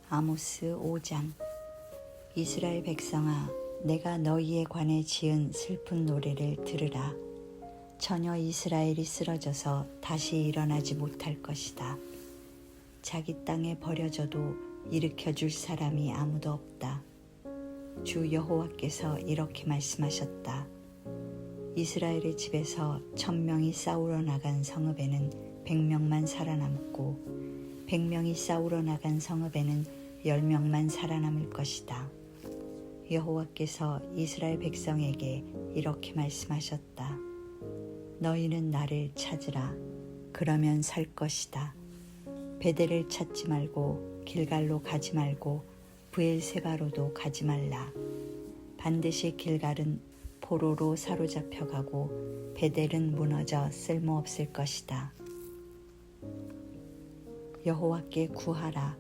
아모스 5장. 이스라엘 백성아, 내가 너희에 관해 지은 슬픈 노래를 들으라. 전혀 이스라엘이 쓰러져서 다시 일어나지 못할 것이다. 자기 땅에 버려져도 일으켜줄 사람이 아무도 없다. 주 여호와께서 이렇게 말씀하셨다. 이스라엘의 집에서 1000명이 싸우러 나간 성읍에는 100명만 살아남고 100명이 싸우러 나간 성읍에는 10명만 살아남을 것이다. 여호와께서 이스라엘 백성에게 이렇게 말씀하셨다. 너희는 나를 찾으라. 그러면 살 것이다. 베델을 찾지 말고 길갈로 가지 말고 브엘세바로도 가지 말라. 반드시 길갈은 포로로 사로잡혀가고 베델은 무너져 쓸모없을 것이다. 여호와께 구하라.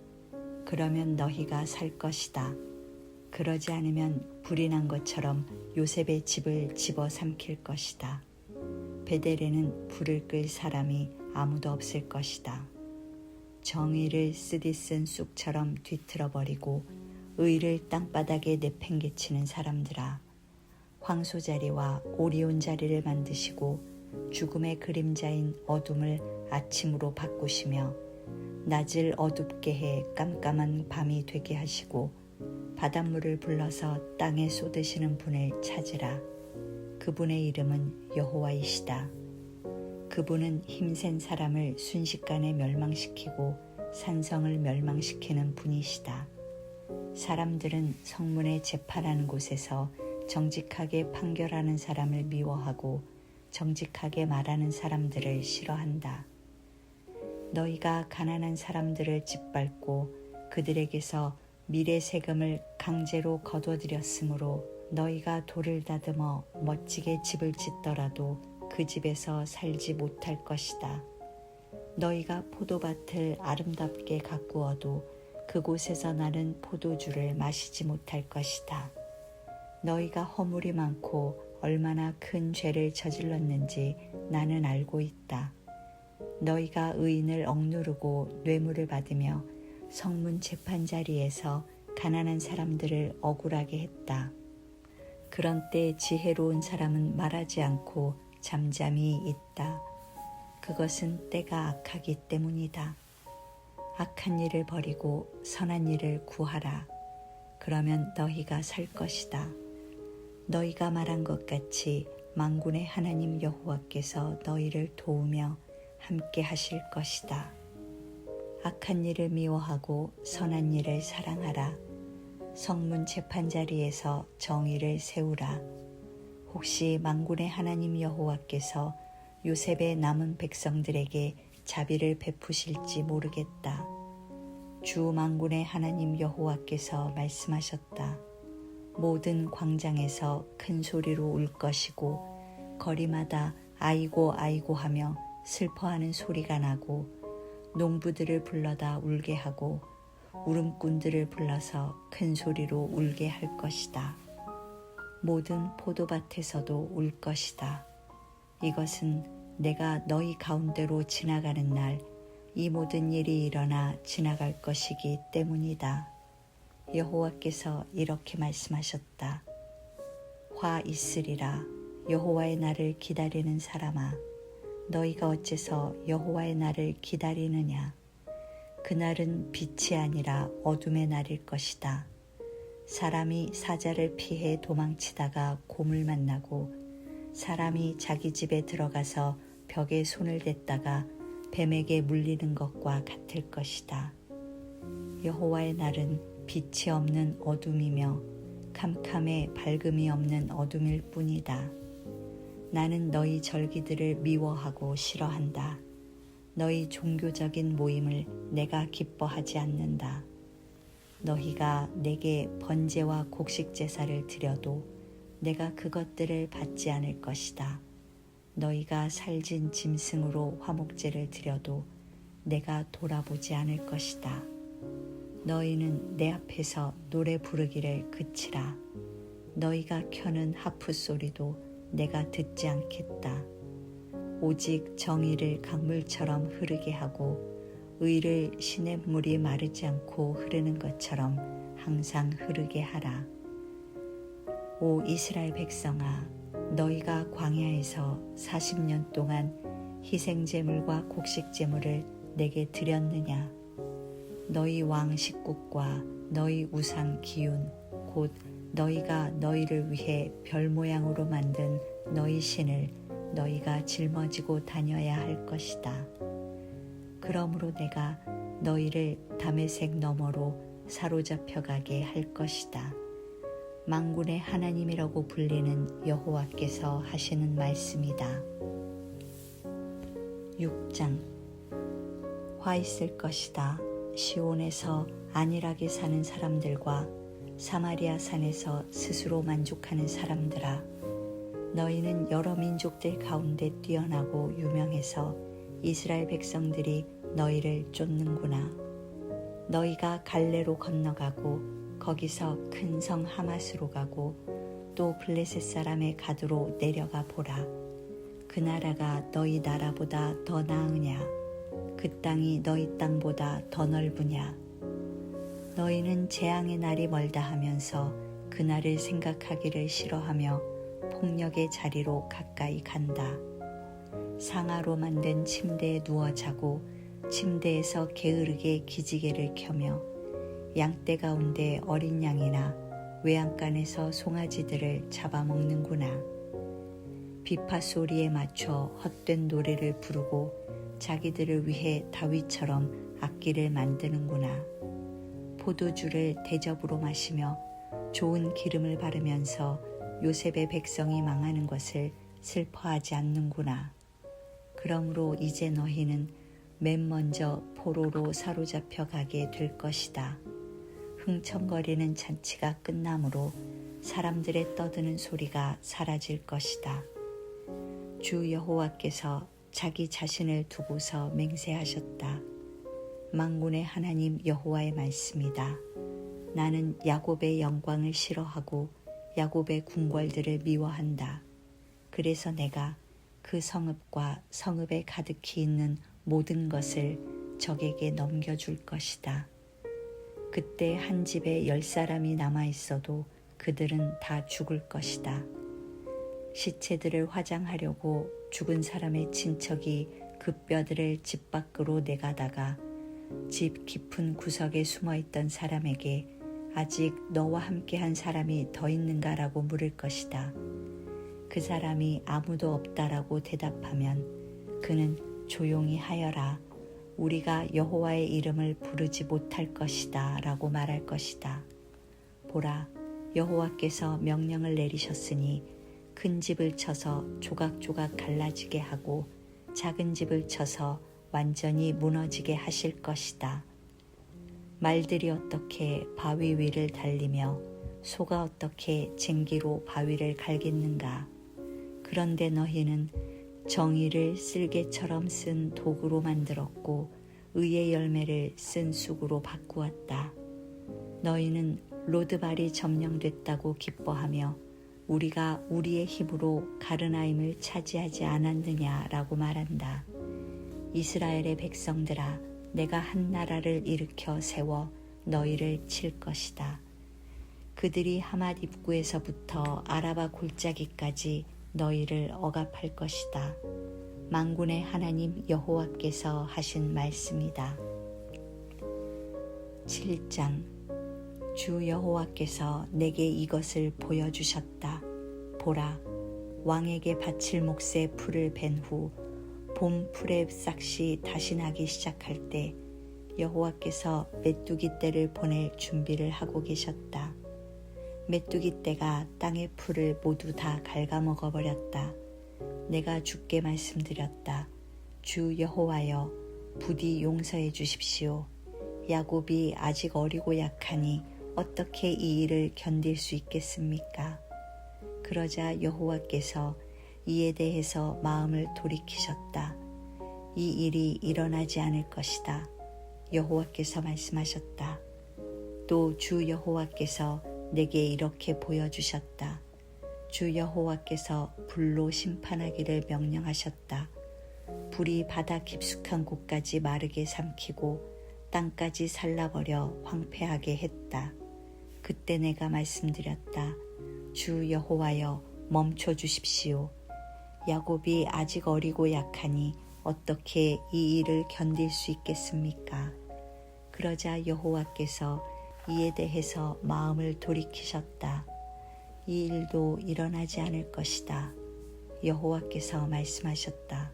그러면 너희가 살 것이다. 그러지 않으면 불이 난 것처럼 요셉의 집을 집어삼킬 것이다. 베델에는 불을 끌 사람이 아무도 없을 것이다. 정의를 쓰디쓴 쑥처럼 뒤틀어버리고 의를 땅바닥에 내팽개치는 사람들아, 황소자리와 오리온 자리를 만드시고 죽음의 그림자인 어둠을 아침으로 바꾸시며 낮을 어둡게 해 깜깜한 밤이 되게 하시고 바닷물을 불러서 땅에 쏟으시는 분을 찾으라. 그분의 이름은 여호와이시다. 그분은 힘센 사람을 순식간에 멸망시키고 산성을 멸망시키는 분이시다. 사람들은 성문의 재판하는 곳에서 정직하게 판결하는 사람을 미워하고 정직하게 말하는 사람들을 싫어한다. 너희가 가난한 사람들을 짓밟고 그들에게서 미래 세금을 강제로 거둬들였으므로 너희가 돌을 다듬어 멋지게 집을 짓더라도 그 집에서 살지 못할 것이다. 너희가 포도밭을 아름답게 가꾸어도 그곳에서 나는 포도주를 마시지 못할 것이다. 너희가 허물이 많고 얼마나 큰 죄를 저질렀는지 나는 알고 있다. 너희가 의인을 억누르고 뇌물을 받으며 성문 재판 자리에서 가난한 사람들을 억울하게 했다. 그런 때 지혜로운 사람은 말하지 않고 잠잠히 있다. 그것은 때가 악하기 때문이다. 악한 일을 버리고 선한 일을 구하라. 그러면 너희가 살 것이다. 너희가 말한 것 같이 만군의 하나님 여호와께서 너희를 도우며 함께 하실 것이다. 악한 일을 미워하고 선한 일을 사랑하라. 성문 재판 자리에서 정의를 세우라. 혹시 만군의 하나님 여호와께서 요셉의 남은 백성들에게 자비를 베푸실지 모르겠다. 주 만군의 하나님 여호와께서 말씀하셨다. 모든 광장에서 큰 소리로 울 것이고 거리마다 아이고 아이고 하며 슬퍼하는 소리가 나고 농부들을 불러다 울게 하고 울음꾼들을 불러서 큰 소리로 울게 할 것이다. 모든 포도밭에서도 울 것이다. 이것은 내가 너희 가운데로 지나가는 날 이 모든 일이 일어나 지나갈 것이기 때문이다. 여호와께서 이렇게 말씀하셨다. 화 있으리라. 여호와의 날을 기다리는 사람아, 너희가 어째서 여호와의 날을 기다리느냐? 그날은 빛이 아니라 어둠의 날일 것이다. 사람이 사자를 피해 도망치다가 곰을 만나고 사람이 자기 집에 들어가서 벽에 손을 댔다가 뱀에게 물리는 것과 같을 것이다. 여호와의 날은 빛이 없는 어둠이며 캄캄해 밝음이 없는 어둠일 뿐이다. 나는 너희 절기들을 미워하고 싫어한다. 너희 종교적인 모임을 내가 기뻐하지 않는다. 너희가 내게 번제와 곡식 제사를 드려도 내가 그것들을 받지 않을 것이다. 너희가 살진 짐승으로 화목제를 드려도 내가 돌아보지 않을 것이다. 너희는 내 앞에서 노래 부르기를 그치라. 너희가 켜는 하프 소리도 내가 듣지 않겠다. 오직 정의를 강물처럼 흐르게 하고 의를 시냇물이 마르지 않고 흐르는 것처럼 항상 흐르게 하라. 오 이스라엘 백성아, 너희가 광야에서 40년 동안 희생제물과 곡식제물을 내게 드렸느냐? 너희 왕 식국과 너희 우상 기운 곧 너희가 너희를 위해 별 모양으로 만든 너희 신을 너희가 짊어지고 다녀야 할 것이다. 그러므로 내가 너희를 다메섹 너머로 사로잡혀 가게 할 것이다. 만군의 하나님이라고 불리는 여호와께서 하시는 말씀이다. 6장. 화 있을 것이다. 시온에서 안일하게 사는 사람들과 사마리아 산에서 스스로 만족하는 사람들아, 너희는 여러 민족들 가운데 뛰어나고 유명해서 이스라엘 백성들이 너희를 쫓는구나. 너희가 갈레로 건너가고 거기서 큰 성 하맛으로 가고 또 블레셋 사람의 가두로 내려가 보라. 그 나라가 너희 나라보다 더 나으냐? 그 땅이 너희 땅보다 더 넓으냐? 너희는 재앙의 날이 멀다 하면서 그날을 생각하기를 싫어하며 폭력의 자리로 가까이 간다. 상아로 만든 침대에 누워 자고 침대에서 게으르게 기지개를 켜며 양떼 가운데 어린 양이나 외양간에서 송아지들을 잡아먹는구나. 비파 소리에 맞춰 헛된 노래를 부르고 자기들을 위해 다윗처럼 악기를 만드는구나. 포도주를 대접으로 마시며 좋은 기름을 바르면서 요셉의 백성이 망하는 것을 슬퍼하지 않는구나. 그러므로 이제 너희는 맨 먼저 포로로 사로잡혀 가게 될 것이다. 흥청거리는 잔치가 끝나므로 사람들의 떠드는 소리가 사라질 것이다. 주 여호와께서 자기 자신을 두고서 맹세하셨다. 만군의 하나님 여호와의 말씀이다. 나는 야곱의 영광을 싫어하고 야곱의 궁궐들을 미워한다. 그래서 내가 그 성읍과 성읍에 가득히 있는 모든 것을 적에게 넘겨줄 것이다. 그때 한 집에 10사람이 남아있어도 그들은 다 죽을 것이다. 시체들을 화장하려고 죽은 사람의 친척이 그 뼈들을 집 밖으로 내가다가 집 깊은 구석에 숨어있던 사람에게 아직 너와 함께한 사람이 더 있는가라고 물을 것이다. 그 사람이 아무도 없다라고 대답하면 그는 조용히 하여라. 우리가 여호와의 이름을 부르지 못할 것이다 라고 말할 것이다. 보라, 여호와께서 명령을 내리셨으니 큰 집을 쳐서 조각조각 갈라지게 하고 작은 집을 쳐서 완전히 무너지게 하실 것이다. 말들이 어떻게 바위 위를 달리며 소가 어떻게 쟁기로 바위를 갈겠는가. 그런데 너희는 정의를 쓸개처럼 쓴 도구로 만들었고 의의 열매를 쓴 쑥으로 바꾸었다. 너희는 로드발이 점령됐다고 기뻐하며 우리가 우리의 힘으로 가르나임을 차지하지 않았느냐라고 말한다. 이스라엘의 백성들아, 내가 한 나라를 일으켜 세워 너희를 칠 것이다. 그들이 하맛 입구에서부터 아라바 골짜기까지 너희를 억압할 것이다. 만군의 하나님 여호와께서 하신 말씀이다. 7장. 주 여호와께서 내게 이것을 보여주셨다. 보라, 왕에게 바칠 몫의 풀을 벤 후 봄 풀의 싹이 다시 나기 시작할 때 여호와께서 메뚜기 떼를 보낼 준비를 하고 계셨다. 메뚜기 떼가 땅의 풀을 모두 다 갉아먹어 버렸다. 내가 주께 말씀드렸다. 주 여호와여, 부디 용서해 주십시오. 야곱이 아직 어리고 약하니 어떻게 이 일을 견딜 수 있겠습니까? 그러자 여호와께서 이에 대해서 마음을 돌이키셨다. 이 일이 일어나지 않을 것이다. 여호와께서 말씀하셨다. 또 주 여호와께서 내게 이렇게 보여주셨다. 주 여호와께서 불로 심판하기를 명령하셨다. 불이 바다 깊숙한 곳까지 마르게 삼키고 땅까지 살라버려 황폐하게 했다. 그때 내가 말씀드렸다. 주 여호와여, 멈춰 주십시오. 야곱이 아직 어리고 약하니 어떻게 이 일을 견딜 수 있겠습니까? 그러자 여호와께서 이에 대해서 마음을 돌이키셨다. 이 일도 일어나지 않을 것이다. 여호와께서 말씀하셨다.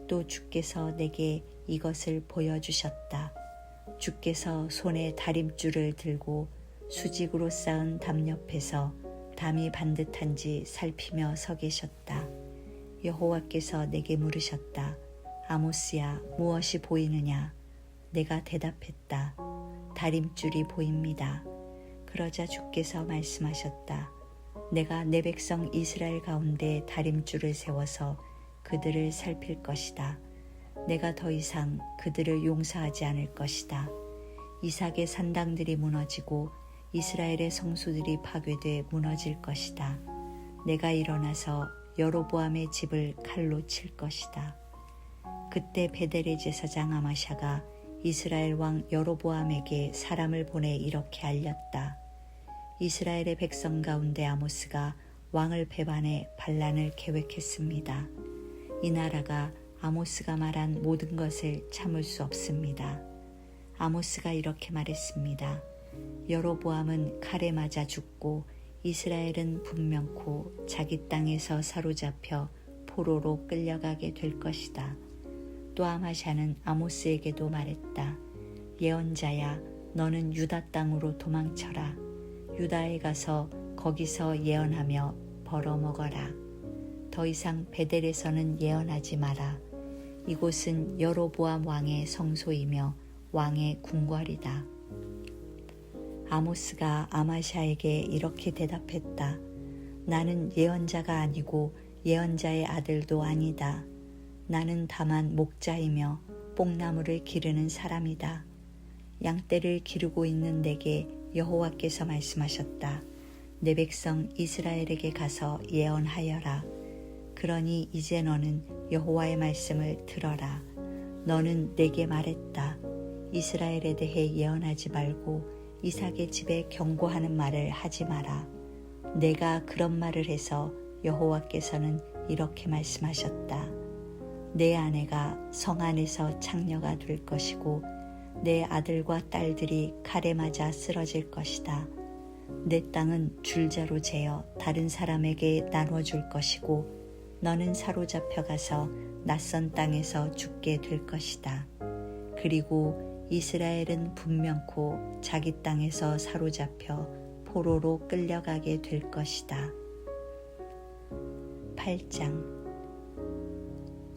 또 주께서 내게 이것을 보여주셨다. 주께서 손에 다림줄을 들고 수직으로 쌓은 담 옆에서 담이 반듯한지 살피며 서 계셨다. 여호와께서 내게 물으셨다. 아모스야, 무엇이 보이느냐? 내가 대답했다. 다림줄이 보입니다. 그러자 주께서 말씀하셨다. 내가 내 백성 이스라엘 가운데 다림줄을 세워서 그들을 살필 것이다. 내가 더 이상 그들을 용서하지 않을 것이다. 이삭의 산당들이 무너지고 이스라엘의 성소들이 파괴돼 무너질 것이다. 내가 일어나서 여로보암의 집을 칼로 칠 것이다. 그때 베델의 제사장 아마샤가 이스라엘 왕 여로보암에게 사람을 보내 이렇게 알렸다. 이스라엘의 백성 가운데 아모스가 왕을 배반해 반란을 계획했습니다. 이 나라가 아모스가 말한 모든 것을 참을 수 없습니다. 아모스가 이렇게 말했습니다. 여로보암은 칼에 맞아 죽고 이스라엘은 분명코 자기 땅에서 사로잡혀 포로로 끌려가게 될 것이다. 또 아마샤는 아모스에게도 말했다. 예언자야, 너는 유다 땅으로 도망쳐라. 유다에 가서 거기서 예언하며 벌어먹어라. 더 이상 베델에서는 예언하지 마라. 이곳은 여로보암 왕의 성소이며 왕의 궁궐이다. 아모스가 아마샤에게 이렇게 대답했다. 나는 예언자가 아니고 예언자의 아들도 아니다. 나는 다만 목자이며 뽕나무를 기르는 사람이다. 양떼를 기르고 있는 내게 여호와께서 말씀하셨다. 내 백성 이스라엘에게 가서 예언하여라. 그러니 이제 너는 여호와의 말씀을 들어라. 너는 내게 말했다. 이스라엘에 대해 예언하지 말고 이삭의 집에 경고하는 말을 하지 마라. 내가 그런 말을 해서 여호와께서는 이렇게 말씀하셨다. 내 아내가 성 안에서 창녀가 될 것이고 내 아들과 딸들이 칼에 맞아 쓰러질 것이다. 내 땅은 줄자로 재어 다른 사람에게 나눠줄 것이고 너는 사로잡혀 가서 낯선 땅에서 죽게 될 것이다. 그리고 이스라엘은 분명코 자기 땅에서 사로잡혀 포로로 끌려가게 될 것이다. 8장.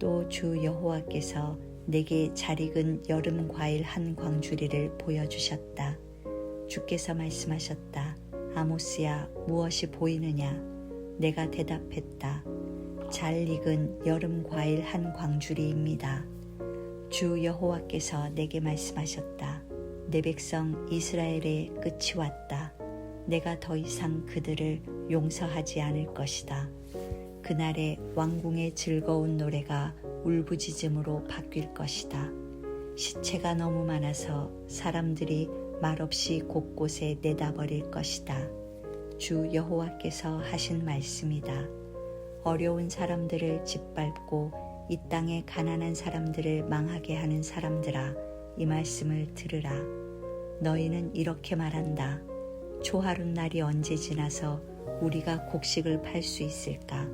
또 주 여호와께서 내게 잘 익은 여름 과일 한 광주리를 보여주셨다. 주께서 말씀하셨다. 아모스야, 무엇이 보이느냐? 내가 대답했다. 잘 익은 여름 과일 한 광주리입니다. 주 여호와께서 내게 말씀하셨다. 내 백성 이스라엘의 끝이 왔다. 내가 더 이상 그들을 용서하지 않을 것이다. 그날에 왕궁의 즐거운 노래가 울부짖음으로 바뀔 것이다. 시체가 너무 많아서 사람들이 말없이 곳곳에 내다버릴 것이다. 주 여호와께서 하신 말씀이다. 어려운 사람들을 짓밟고 이 땅에 가난한 사람들을 망하게 하는 사람들아, 이 말씀을 들으라. 너희는 이렇게 말한다. 초하룻날이 언제 지나서 우리가 곡식을 팔 수 있을까?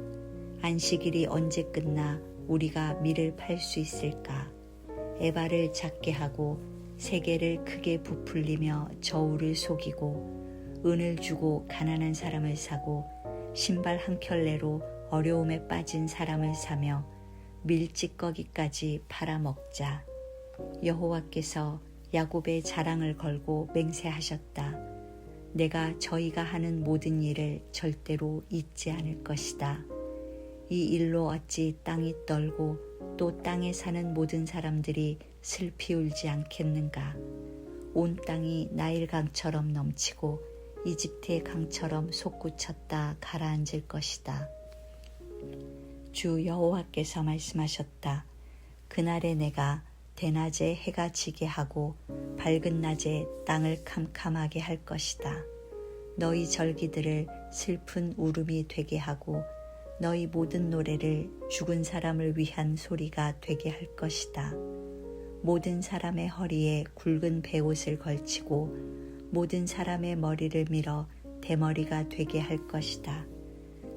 안식일이 언제 끝나 우리가 밀을 팔 수 있을까? 에바를 작게 하고 세계를 크게 부풀리며 저울을 속이고 은을 주고 가난한 사람을 사고 신발 한 켤레로 어려움에 빠진 사람을 사며 밀찌꺼기까지 팔아먹자. 여호와께서 야곱의 자랑을 걸고 맹세하셨다. 내가 저희가 하는 모든 일을 절대로 잊지 않을 것이다. 이 일로 어찌 땅이 떨고 또 땅에 사는 모든 사람들이 슬피 울지 않겠는가? 온 땅이 나일강처럼 넘치고 이집트의 강처럼 솟구쳤다 가라앉을 것이다. 주 여호와께서 말씀하셨다. 그날에 내가 대낮에 해가 지게 하고 밝은 낮에 땅을 캄캄하게 할 것이다. 너희 절기들을 슬픈 울음이 되게 하고 너희 모든 노래를 죽은 사람을 위한 소리가 되게 할 것이다. 모든 사람의 허리에 굵은 베옷을 걸치고 모든 사람의 머리를 밀어 대머리가 되게 할 것이다.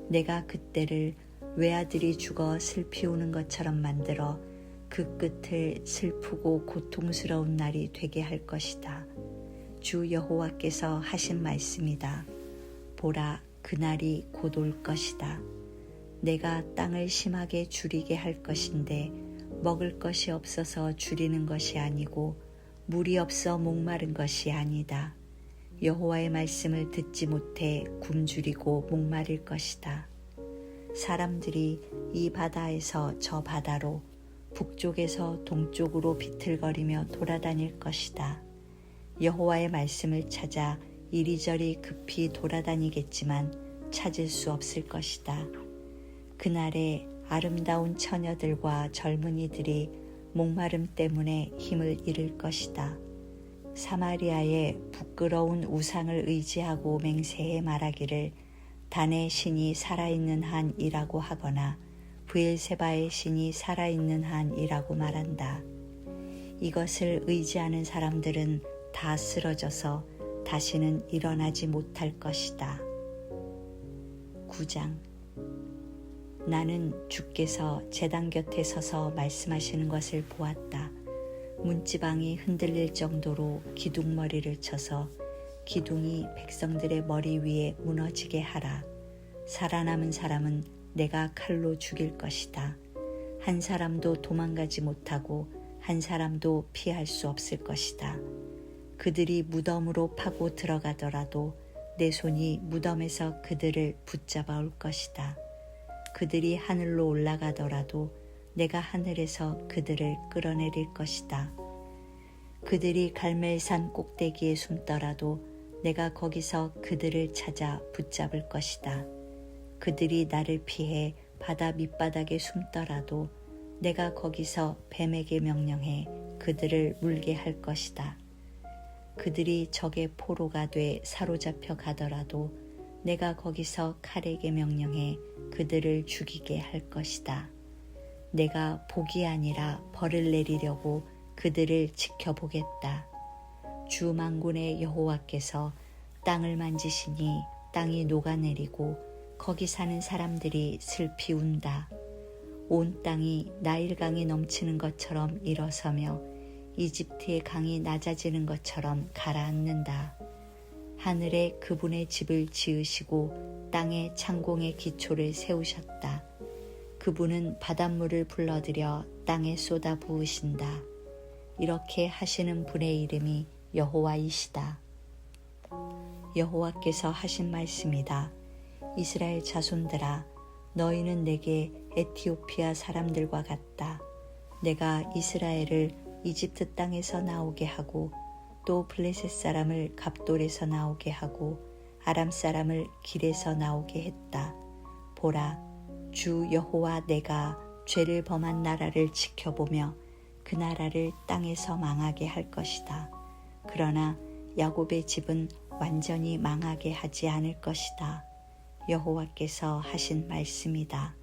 내가 그때를 외아들이 죽어 슬피 우는 것처럼 만들어 그 끝을 슬프고 고통스러운 날이 되게 할 것이다. 주 여호와께서 하신 말씀이다. 보라, 그날이 곧 올 것이다. 내가 땅을 심하게 줄이게 할 것인데 먹을 것이 없어서 줄이는 것이 아니고 물이 없어 목마른 것이 아니다. 여호와의 말씀을 듣지 못해 굶주리고 목마를 것이다. 사람들이 이 바다에서 저 바다로 북쪽에서 동쪽으로 비틀거리며 돌아다닐 것이다. 여호와의 말씀을 찾아 이리저리 급히 돌아다니겠지만 찾을 수 없을 것이다. 그날에 아름다운 처녀들과 젊은이들이 목마름 때문에 힘을 잃을 것이다. 사마리아의 부끄러운 우상을 의지하고 맹세해 말하기를 단의 신이 살아있는 한이라고 하거나 브엘세바의 신이 살아있는 한이라고 말한다. 이것을 의지하는 사람들은 다 쓰러져서 다시는 일어나지 못할 것이다. 9장. 나는 주께서 제단 곁에 서서 말씀하시는 것을 보았다. 문지방이 흔들릴 정도로 기둥머리를 쳐서 기둥이 백성들의 머리 위에 무너지게 하라. 살아남은 사람은 내가 칼로 죽일 것이다. 한 사람도 도망가지 못하고 한 사람도 피할 수 없을 것이다. 그들이 무덤으로 파고 들어가더라도 내 손이 무덤에서 그들을 붙잡아 올 것이다. 그들이 하늘로 올라가더라도 내가 하늘에서 그들을 끌어내릴 것이다. 그들이 갈멜산 꼭대기에 숨더라도 내가 거기서 그들을 찾아 붙잡을 것이다. 그들이 나를 피해 바다 밑바닥에 숨더라도 내가 거기서 뱀에게 명령해 그들을 물게 할 것이다. 그들이 적의 포로가 돼 사로잡혀 가더라도 내가 거기서 칼에게 명령해 그들을 죽이게 할 것이다. 내가 복이 아니라 벌을 내리려고 그들을 지켜보겠다. 주 만군의 여호와께서 땅을 만지시니 땅이 녹아내리고 거기 사는 사람들이 슬피 운다. 온 땅이 나일강이 넘치는 것처럼 일어서며 이집트의 강이 낮아지는 것처럼 가라앉는다. 하늘에 그분의 집을 지으시고 땅에 창공의 기초를 세우셨다. 그분은 바닷물을 불러들여 땅에 쏟아 부으신다. 이렇게 하시는 분의 이름이 여호와이시다. 여호와께서 하신 말씀이다. 이스라엘 자손들아, 너희는 내게 에티오피아 사람들과 같다. 내가 이스라엘을 이집트 땅에서 나오게 하고 또 블레셋 사람을 갑돌에서 나오게 하고 아람 사람을 길에서 나오게 했다. 보라, 주 여호와 내가 죄를 범한 나라를 지켜보며 그 나라를 땅에서 망하게 할 것이다. 그러나 야곱의 집은 완전히 망하게 하지 않을 것이다. 여호와께서 하신 말씀이다.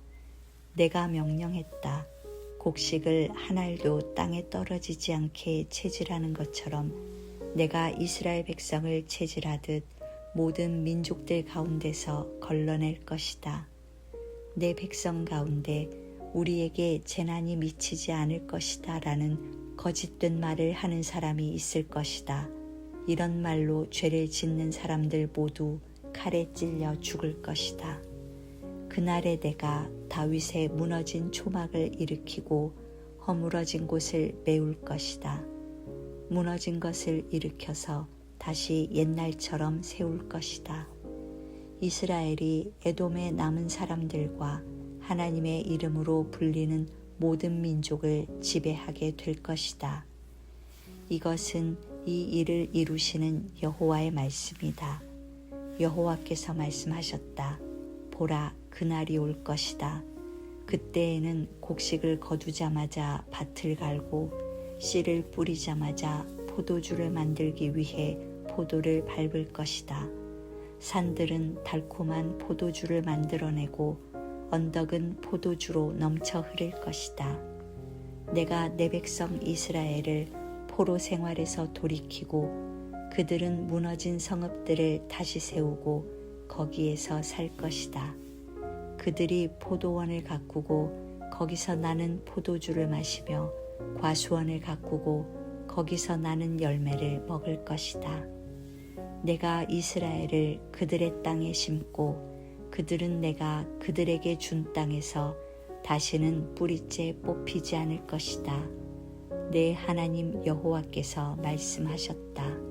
내가 명령했다. 곡식을 한 알도 땅에 떨어지지 않게 체질하는 것처럼 내가 이스라엘 백성을 체질하듯 모든 민족들 가운데서 걸러낼 것이다. 내 백성 가운데 우리에게 재난이 미치지 않을 것이다 라는 거짓된 말을 하는 사람이 있을 것이다. 이런 말로 죄를 짓는 사람들 모두 칼에 찔려 죽을 것이다. 그날에 내가 다윗의 무너진 초막을 일으키고 허물어진 곳을 메울 것이다. 무너진 것을 일으켜서 다시 옛날처럼 세울 것이다. 이스라엘이 에돔의 남은 사람들과 하나님의 이름으로 불리는 모든 민족을 지배하게 될 것이다. 이것은 이 일을 이루시는 여호와의 말씀이다. 여호와께서 말씀하셨다. 보라, 그날이 올 것이다. 그때에는 곡식을 거두자마자 밭을 갈고 씨를 뿌리자마자 포도주를 만들기 위해 포도를 밟을 것이다. 산들은 달콤한 포도주를 만들어내고 언덕은 포도주로 넘쳐 흐를 것이다. 내가 내 백성 이스라엘을 포로 생활에서 돌이키고 그들은 무너진 성읍들을 다시 세우고 거기에서 살 것이다. 그들이 포도원을 가꾸고 거기서 나는 포도주를 마시며 과수원을 가꾸고 거기서 나는 열매를 먹을 것이다. 내가 이스라엘을 그들의 땅에 심고 그들은 내가 그들에게 준 땅에서 다시는 뿌리째 뽑히지 않을 것이다. 내 하나님 여호와께서 말씀하셨다.